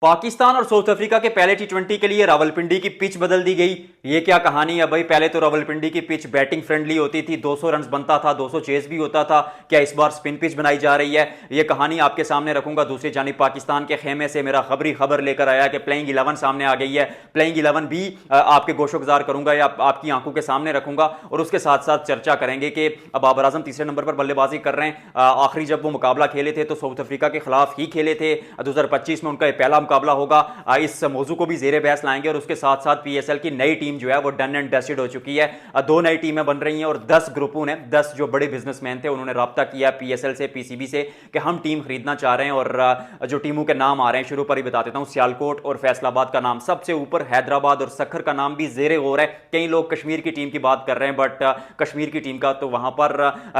पाकिस्तान और south Africa के पहले टी20 के लिए रावलपिंडी की पिच बदल दी गई। ये क्या कहानी है भाई। पहले तो रावलपिंडी की पिच बैटिंग फ्रेंडली होती थी, 200 रन बनता था, 200 चेस भी होता था। क्या इस बार स्पिन पिच बनाई जा रही है? ये कहानी आपके सामने रखूंगा। दूसरी जानिब पाकिस्तान के खेमे से मेरा खबरी खबर लेकर आया कि प्लेइंग 11 सामने आ गई है। प्लेइंग 11 भी आपके गोशोगजार करूंगा या आपकी आंखों के सामने रखूंगा और उसके साथ साथ चर्चा करेंगे कि बाबर आजम तीसरे नंबर पर बल्लेबाजी कर रहे हैं। आखिरी जब वो मुकाबला खेले थे तो साउथ अफ्रीका के खिलाफ ही खेले थे। 2025 में उनका पहला मुकाबला होगा। इस मौजू को भी जेरे बहस लाएंगे और उसके साथ साथ पीएसएल की नई टीम जो है वो डन एंड डस्टेड हो चुकी है। दो नई टीमें बन रही हैं और 10 ग्रुपों ने, 10 जो बड़े बिजनेसमैन थे उन्होंने राब्ता किया पीएसएल से, पीसीबी से कि हम टीम खरीदना चाह रहे हैं। और जो टीमों के नाम आ रहे हैं शुरू पर ही बता देता हूं। सियालकोट और फैसलाबाद का नाम सबसे ऊपर, हैदराबाद और सखर का नाम भी जेरे गौर है। कई लोग कश्मीर की टीम की बात कर रहे हैं बट कश्मीर की टीम का तो वहां पर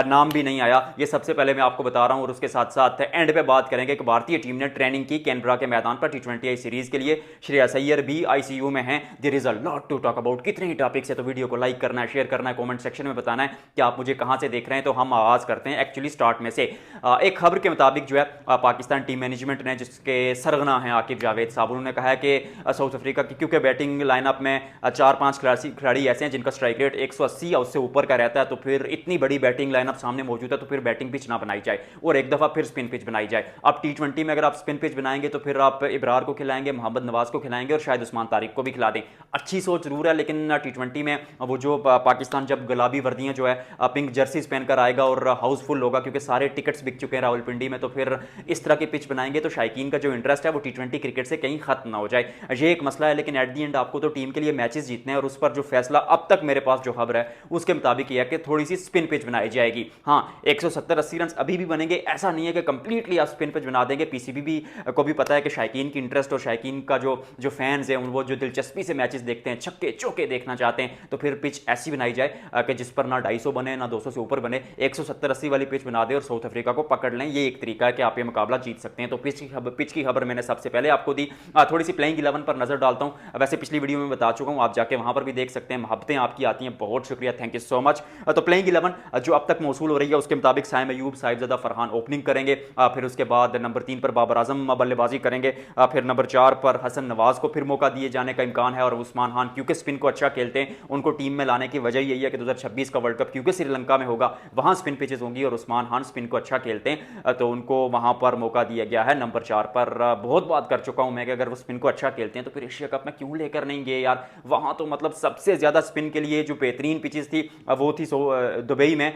नाम भी नहीं आया। ये सबसे पहले मैं आपको बता रहा हूं और उसके साथ साथ एंड पे बात करेंगे कि भारतीय टीम ने ट्रेनिंग की कैनबरा के मैदान पर टी20 सीरीज के लिए। श्रेयस अय्यर भी आईसीयू में हैं। There is a lot to talk about. कितने ही टॉपिक्स है तो वीडियो को लाइक करना है, शेयर करना है, कमेंट सेक्शन में बताना है कि आप मुझे कहां से देख रहे हैं। तो हम आगाज करते हैं एक्चुअली स्टार्ट में से। एक खबर के मुताबिक जो है पाकिस्तान टीम मैनेजमेंट ने, जिसके सरगना हैं आकिब जावेद साहब, उन्होंने कहा है कि साउथ अफ्रीका की क्योंकि बैटिंग लाइनअप में 4-5 खिलाड़ी ऐसे हैं जिनका स्ट्राइक रेट 180 या उससे ऊपर का रहता है। तो फिर इतनी बड़ी बैटिंग लाइनअप सामने मौजूद है तो फिर बैटिंग पिच ना बनाई जाए और एक दफा फिर स्पिन पिच बनाई जाए। अब टी20 में अगर आप स्पिन पिच बनाएंगे तो फिर आप इब्रार को खिलाएंगे, मोहम्मद नवाज को खिलाएंगे और शायद उस्मान तारिक को भी खिला दें। अच्छी सोच जरूर है लेकिन टी20 में वो जो पाकिस्तान जब गुलाबी वर्दियां जो है पिंक जर्सीज पहनकर आएगा और हाउसफुल होगा क्योंकि सारे टिकट्स बिक चुके हैं रावलपिंडी में, तो फिर इस तरह की पिच बनाएंगे तो शायकीन का जो इंटरेस्ट है वो टी20 क्रिकेट से कहीं खत्म ना हो जाए। ये एक मसला है लेकिन एट दी एंड आपको तो टीम के लिए मैचेस जीतने हैं और उस पर जो फैसला अब तक मेरे पास जो खबर है उसके मुताबिक यह है कि थोड़ी सी स्पिन पिच बनाई जाएगी। हाँ, 170-80 रन अभी भी बनेंगे, ऐसा नहीं है कि कंप्लीटली आप स्पिन पिच बना देंगे। पीसीबी भी को भी पता है कि शायकीन की इंटरेस्ट और शायकीन का जो फैंस हैं वो जो दिलचस्पी से मैचेस देखते हैं, छक्के चौके देखना चाहते हैं, तो फिर पिच ऐसी बनाई जाए कि जिस पर ना 250 बने ना 200 से ऊपर बने, 170-80 वाली पिच बना दे और साउथ अफ्रीका को पकड़ लें। ये एक तरीका है कि आप ये मुकाबला जीत सकते हैं। तो पिच की खबर मैंने सबसे पहले आपको दी। थोड़ी सी प्लेइंग 11 पर नजर डालता हूं। वैसे पिछली वीडियो में बता चुका हूं, आप जाके वहां पर भी देख सकते हैं। मोहब्बतें आपकी आती हैं, बहुत शुक्रिया, थैंक यू सो मच। तो प्लेइंग 11 जो अब तक मौसूल हो रही है उसके मुताबिक साइम अयूब, साहिबजादा फरहान ओपनिंग करेंगे। फिर उसके बाद नंबर 3 पर बाबर आजम बल्लेबाजी करेंगे। फिर नंबर 4 पर हसन नवाज को फिर मौका दिए जाने का इम्कान है और उस्मान खान क्योंकि स्पिन को अच्छा खेलते हैं, उनको टीम में लाने की वजह यही है कि 2026 का वर्ल्ड कप क्योंकि श्रीलंका में होगा, वहां स्पिन पिचेस होंगी और उस्मान खान स्पिन को अच्छा खेलते हैं तो उनको वहां पर मौका दिया गया है। नंबर 4 पर बहुत बात कर चुका हूं मैं कि अगर वो स्पिन को अच्छा खेलते हैं तो फिर एशिया कप में क्यों लेकर नहीं गए यार। वहां तो मतलब सबसे ज्यादा स्पिन के लिए जो बेहतरीन पिचेस थी वो थी दुबई में,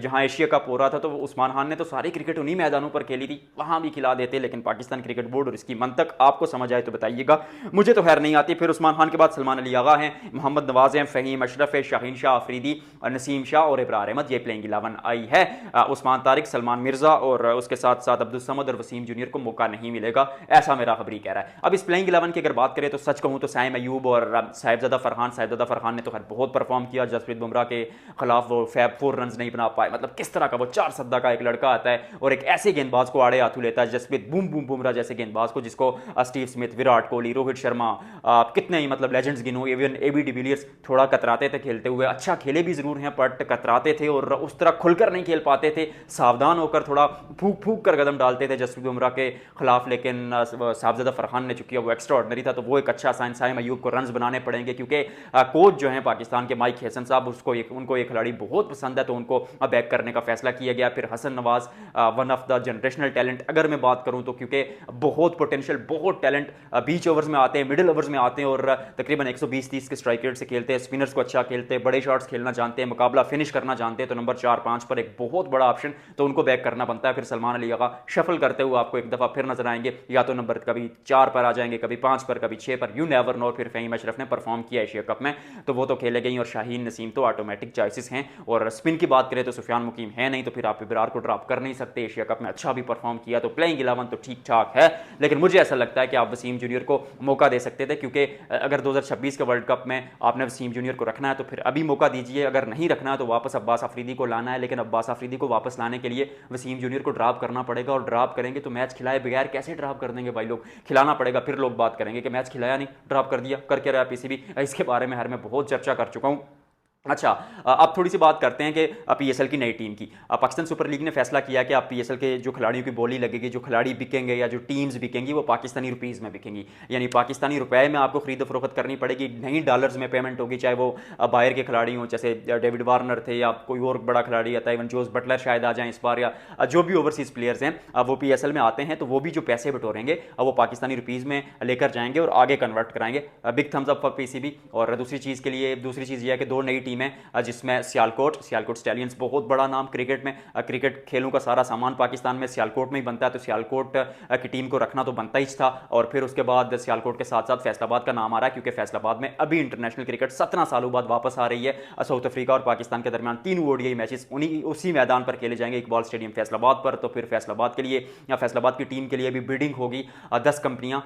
जहां एशिया कप हो रहा था। तो उस्मान खान ने तो सारी क्रिकेट उन्हीं मैदानों पर खेली थी, वहां भी खिला देते। लेकिन पाकिस्तान क्रिकेट बोर्ड और इसकी मंतक आपको समझ आए तो बताइएगा, मुझे तो खैर नहीं आती। फिर उस्मान खान के बाद सलमान अली आगा हैं, मोहम्मद नवाज हैं, फ़हीम अशरफ है, शाहीन शाह अफरीदी, नसीम शाह और इब्रार अहमद। ये प्लेइंग 11 आई है। उस्मान तारिक, सलमान मिर्जा और उसके साथ साथ अब्दुल समद और वसीम जूनियर को मौका नहीं मिलेगा, ऐसा मेरा खबरी कह रहा है। अब इस प्लेइंग 11 की अगर बात करें तो सच कहूं तो साइम अयूब और साहिबजादा फरहान ने तो खैर बहुत परफॉर्म किया। जसप्रीत बुमराह के खिलाफ वो फैब 4 रन नहीं बना पाए। मतलब किस तरह का वो 4 सद्दा का एक लड़का आता है और एक ऐसे गेंदबाज को आड़े हाथों लेता है, जसप्रीत बूम बूम बुमराह जैसे गेंदबाज को, जिसको स्टीव स्मिथ, विराट कोहली, रोहित शर्मा, कितने ही मतलब लेजेंड्स गिनो, इवन एबी डिविलियर्स थोड़ा कतराते थे खेलते हुए। अच्छा खेले भी जरूर हैं बट कतराते थे और उस तरह खुलकर नहीं खेल पाते थे, सावधान होकर थोड़ा फूक फूक कर कदम डालते थे जसप्रीत बुमराह के खिलाफ। लेकिन साहिबजादा फरहान ने चूंकि वो एक्स्ट्रा ऑर्डनरी था तो वो एक अच्छा साइन। साइम अयूब को रन बनाने पड़ेंगे क्योंकि कोच जो है पाकिस्तान के माइक हैसन साहब, उनको एक खिलाड़ी बहुत पसंद है तो उनको बैक करने का फैसला किया गया। फिर Hasan Nawaz one of the generational talent अगर मैं बात करूं तो, क्योंकि बहुत पोटेंशियल, बहुत टैलेंट बीच ओवर्स में आते हैं, मिडिल ओवर्स में आते हैं और तकरीबन 120-30 के स्ट्राइक रेट से खेलते हैं, स्पिनर्स को अच्छा खेलते हैं, बड़े शॉट्स खेलना जानते हैं, मुकाबला फिनिश करना जानते हैं। तो नंबर 4-5 पर एक बहुत बड़ा ऑप्शन, तो उनको बैक करना बनता है। फिर सलमान अली आगा शफल करते हुए आपको एक दफा फिर नजर आएंगे, या तो नंबर कभी 4 पर आ जाएंगे, कभी 5 पर, कभी 6 पर, यू नेवर नो। फिर फ़हीम अशरफ ने परफॉर्म किया एशिया कप में तो वो तो खेले गई और शाहीन नसीम तो ऑटोमेटिक चॉइसेस हैं। और स्पिन की बात करें तो सुफियान मुकीम है नहीं, तो फिर आप इब्रार को ड्रॉप कर नहीं सकते। एशिया कप में अच्छा भी परफॉर्म किया तो प्लेइंग 11 तो ठीक ठाक है, लेकिन मुझे ऐसा लगता है कि आप वसीम जूनियर को मौका दे सकते थे क्योंकि अगर 2026 के वर्ल्ड कप में आपने वसीम जूनियर को रखना है तो फिर अभी मौका दीजिए, अगर नहीं रखना है तो वापस अब्बास अफरीदी को लाना है। लेकिन अब्बास अफरीदी को वापस लाने के लिए वसीम जूनियर को ड्रॉप करना पड़ेगा और ड्रॉप करेंगे तो मैच खिलाए बगैर कैसे ड्रॉप कर देंगे भाई लोग, खिलाना पड़ेगा। फिर लोग बात करेंगे कि मैच खिलाया नहीं, ड्रॉप कर दिया, करके रहा पीसीबी। इसके बारे में हर मैं बहुत चर्चा कर चुका हूं। अच्छा, अब थोड़ी सी बात करते हैं कि पीएसएल की नई टीम की। पाकिस्तान सुपर लीग ने फैसला किया कि आप पीएसएल के जो खिलाड़ियों की बोली लगेगी, जो खिलाड़ी बिकेंगे या जो टीम्स बिकेंगी, वो पाकिस्तानी रुपीज़ में बिकेंगी, यानी पाकिस्तानी रुपए में आपको खरीद फरोख्त करनी पड़ेगी, नहीं डॉलर्स में पेमेंट होगी। चाहे वो बाहर के खिलाड़ी हों, जैसे डेविड वार्नर थे या कोई और बड़ा खिलाड़ी आता है, इवन जोस बटलर शायद आ जाएं इस बार, या जो भी ओवरसीज़ प्लेयर्स हैं वो पीएसएल में आते हैं, तो वो भी जो पैसे बटोरेंगे वो पाकिस्तानी रुपीज़ में लेकर जाएंगे और आगे कन्वर्ट कराएंगे। Big thumbs up for PCB. और दूसरी चीज़ ये है कि 2 नई टीमें, जिसमें सियालकोट स्टैलियंस, बहुत बड़ा नाम क्रिकेट में, क्रिकेट खेलों का सारा सामान पाकिस्तान में सियालकोट में ही बनता है, तो सियालकोट की टीम को रखना तो बनता ही था। और फिर उसके बाद सियालकोट के साथ साथ फैसलाबाद का नाम आ रहा है, क्योंकि फैसलाबाद में अभी इंटरनेशनल क्रिकेट 17 सालों बाद वापस आ रही है। साउथ अफ्रीका और पाकिस्तान के दरमियान 3 ओडीआई मैचेस उसी मैदान पर खेले जाएंगे, इकबाल स्टेडियम फैसलाबाद पर। तो फिर फैसलाबाद के लिए या फैसलाबाद की टीम के लिए भी बिडिंग होगी। 10 कंपनियां,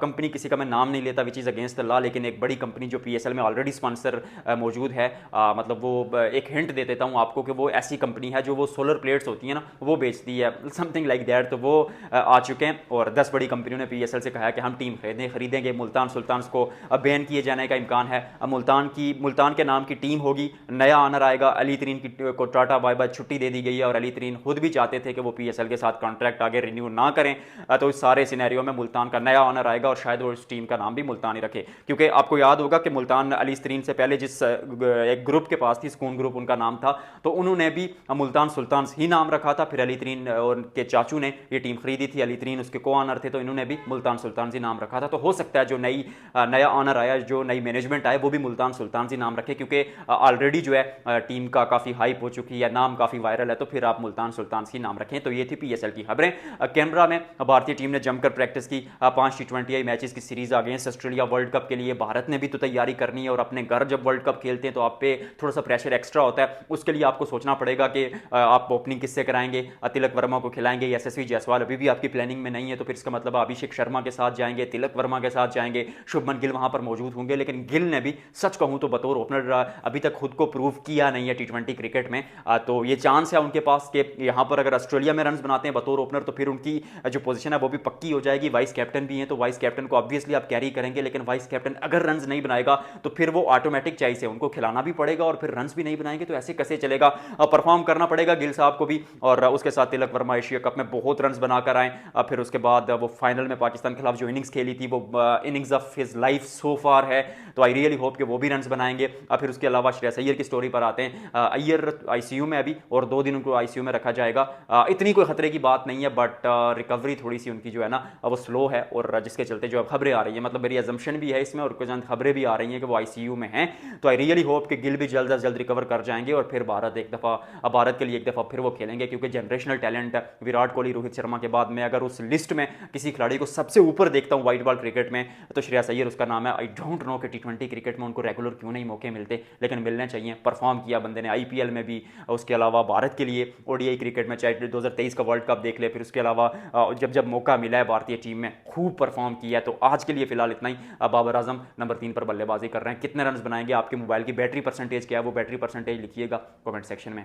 कंपनी किसी का मैं नाम नहीं लेता which is against the law, लेकिन एक बड़ी कंपनी जो पीएसएल में ऑलरेडी स्पॉन्सर मौजूद है, मतलब वो एक हिंट दे देता हूं आपको कि वो ऐसी कंपनी है जो वो सोलर प्लेट्स होती है ना, वो बेचती है, समथिंग लाइक दैट। तो वो आ चुके हैं और 10 बड़ी कंपनियों ने पीएसएल से कहा है कि हम टीम खरीदेंगे। मुल्तान सुल्तान्स को बैन किए जाने का इम्कान है। अब मुल्तान के नाम की टीम होगी, नया ऑनर आएगा। अली तरीन को टाटा बाय बाय छुट्टी दे दी गई है, और अली तरीन खुद भी चाहते थे कि वो पीएसएल के साथ कॉन्ट्रैक्ट आगे रिन्यू ना करें। तो इस सारे सिनेरियो में मुल्तान का नया ऑनर आएगा और शायद वो इस टीम का नाम भी मुल्तान ही रखे, क्योंकि आपको याद होगा कि मुल्तान अली तरीन से पहले जिस एक ग्रुप के पास थी, स्कून ग्रुप उनका नाम था, तो उन्होंने भी मुल्तान सुल्तान्स ही नाम रखा था। फिर अली तरीन और के चाचू ने ये टीम खरीदी थी, अली तरीन उसके को ऑनर थे, तो इन्होंने भी मुल्तान सुल्तान्स ही नाम रखा था। तो हो सकता है जो नया ऑनर आया, जो नई मैनेजमेंट आए, वो भी मुल्तान सुल्तान्स ही नाम रखे, क्योंकि ऑलरेडी जो है टीम का काफ़ी हाइप हो चुकी है, नाम काफ़ी वायरल है, तो फिर आप मुल्तान सुल्तान्स ही नाम रखें। तो ये थी पीएसएल की खबरें। कैनबरा में भारतीय टीम ने जमकर प्रैक्टिस की। 5 T20 मैचेस की series against Australia world cup के लिए भारत ने भी तो तैयारी करनी है, और अपने घर जब वर्ल्ड कप खेलते हैं तो आप पे थोड़ा सा प्रेशर एक्स्ट्रा होता है। उसके लिए आपको सोचना पड़ेगा कि आप ओपनिंग किससे कराएंगे। तिलक वर्मा को खिलाएंगे, यशस्वी जायसवाल अभी भी आपकी प्लानिंग में नहीं है, तो फिर इसका मतलब अभिषेक शर्मा के साथ जाएंगे, तिलक वर्मा के साथ जाएंगे, शुभमन गिल वहां पर मौजूद होंगे। लेकिन गिल ने भी सच कहूं तो बतौर ओपनर अभी तक खुद को प्रूव किया नहीं है T20 क्रिकेट में। तो ये चांस है उनके पास कि यहां पर अगर ऑस्ट्रेलिया में रन बनाते हैं बतौर ओपनर, तो फिर उनकी जो पोजीशन है वो भी पक्की हो जाएगी। वाइस कैप्टन भी हैं, तो वाइस कैप्टन को ऑब्वियसली आप कैरी करेंगे, लेकिन वाइस कैप्टन अगर रन नहीं बनाएगा तो फिर वो ऑटोमेटिक चॉइस है, उनको खिलाना भी पड़ेगा, और फिर रन भी नहीं बनाएंगे तो ऐसे कैसे चलेगा। परफॉर्म करना पड़ेगा गिल साहब को भी। और उसके साथ तिलक वर्मा एशिया कप में बहुत रन बनाकर आए। फिर उसके बाद वो फाइनल में पाकिस्तान के खिलाफ जो इनिंग्स खेली थी, वो innings of his life so far है, तो आई रियली होप कि वो भी रन बनाएंगे। फिर उसके अलावा श्रेयस अय्यर की स्टोरी पर आते हैं। अय्यर आईसीयू में अभी, और 2 दिन उनको आईसीयू में रखा जाएगा। इतनी कोई खतरे की बात नहीं है, बट रिकवरी थोड़ी सी उनकी जो है ना वो स्लो है, और जिसके चलते जो खबरें आ रही है, मतलब मेरी एजम्पशन भी है इसमें, और कुछ खबरें भी आ रही हैं कि वो आईसीयू में हैं। तो आई रियली होप कि गिल भी जल्द से जल्द रिकवर कर जाएंगे, और फिर भारत के लिए एक दफ़ा फिर वो खेलेंगे, क्योंकि जनरेशनल टैलेंट विराट कोहली, रोहित शर्मा के बाद में अगर उस लिस्ट में किसी खिलाड़ी को सबसे ऊपर देखता हूं वाइट बॉल क्रिकेट में, तो श्रेयस अय्यर उसका नाम है। आई डोंट नो कि T20 क्रिकेट में उनको रेगुलर क्यों नहीं मौके मिलते, लेकिन मिलने चाहिए। परफॉर्म किया बंदे ने आईपीएल में भी, उसके अलावा भारत के लिए ओडीआई क्रिकेट में, चाहे 2023 का वर्ल्ड कप देख ले, फिर उसके अलावा जब मौका मिला है भारतीय टीम में खूब परफॉर्म किया है। तो आज के लिए फिलहाल इतना ही। बाबर आजम नंबर 3 पर बल्लेबाजी कर रहे हैं। कितने रन बनाएंगे, आपके मोबाइल की बैटरी परसेंटेज क्या है, वो बैटरी परसेंटेज लिखिएगा कमेंट सेक्शन में।